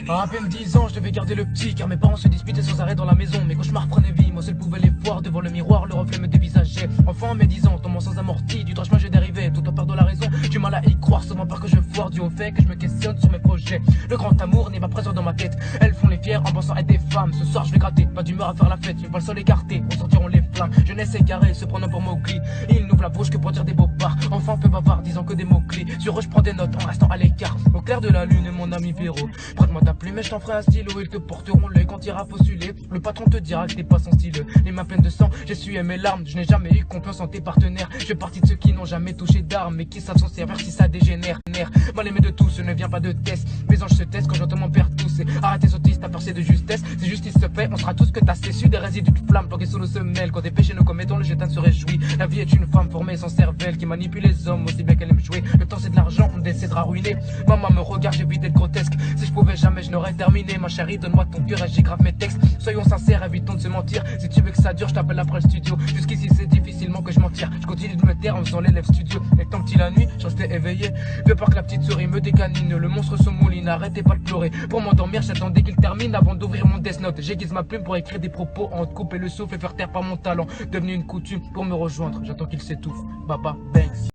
À peine 10 ans, je devais garder le petit, car mes parents se disputaient sans arrêt dans la maison. Mes cauchemars prenaient vie, moi seul pouvais les voir. Devant le miroir, le reflet me dévisageait. Enfant, à mes 10 ans, tombant sans amorti, du droit chemin je dérivais, tout en peur de la raison. Du mal à y croire, souvent peur que je foire, dû au fait que je me questionne sur mes projets. Le grand amour n'est pas présent dans ma tête. Elles font les fiers en pensant être des femmes. Ce soir, je vais gratter, pas d'humeur à faire la fête. Je vais pas le sol écarté, ressentiront les flammes. Jeunesse égarée, se prenant pour Mowgli. Il n'ouvre la bouche que pour dire des bobards. Enfant peu bavard, disant que des mots-clés. Sur eux, je prends des notes en restant à l'écart. Au clair de la lune, mon ami Véro. Prête-moi ta plume et je t'en ferai un stylo. Ils te porteront l'œil quand t'iras postuler. Le patron te dira que t'es pas son style. Les mains pleines de sang, j'essuie mes larmes. Je n'ai jamais eu confiance en tes partenaires. Je fais partie de ceux qui n'ont jamais touché d'armes, mais qui savent s'en servir si ça dégénère. Mal aimé de tous, ce ne vient pas de test. Mes anges se testent quand j'entends mon père tousser. Arrêtez autiste, ta peur c'est de justesse. Si justice se fait, on sera tous que t'as su des résidus de flammes planqués sous nos semelles. Quand des péchés nous commettons, le jetin se réjouit. La vie est une femme formée sans cervelle qui manipule les hommes aussi bien qu'elle aime jouer. Le temps c'est de l'argent, on décidera ruiner. Maman me regarde, j'ai vu d'être grotesque. Si je pouvais jamais, je n'aurais terminé. Ma chérie, donne-moi ton cœur et j'y grave mes textes. Soyons sincères, évitons de se mentir. Si tu veux que ça dure, je t'appelle après le studio. Jusqu'ici c'est difficilement que je m'en tire. Je continue de me taire en faisant l'élève studio. Et tant petit la nuit, je restais éveillé. De peur que la petite souris me décanine. Le monstre se mouline, arrêtez pas de pleurer. Pour m'endormir, j'attendais qu'il termine avant d'ouvrir mon Death Note. J'aiguise ma plume pour écrire des propos en couper le souffle et faire taire par mon talent. Devenu une coutume pour me rejoindre, j'attends qu'il s'étouffe. Baba Banks.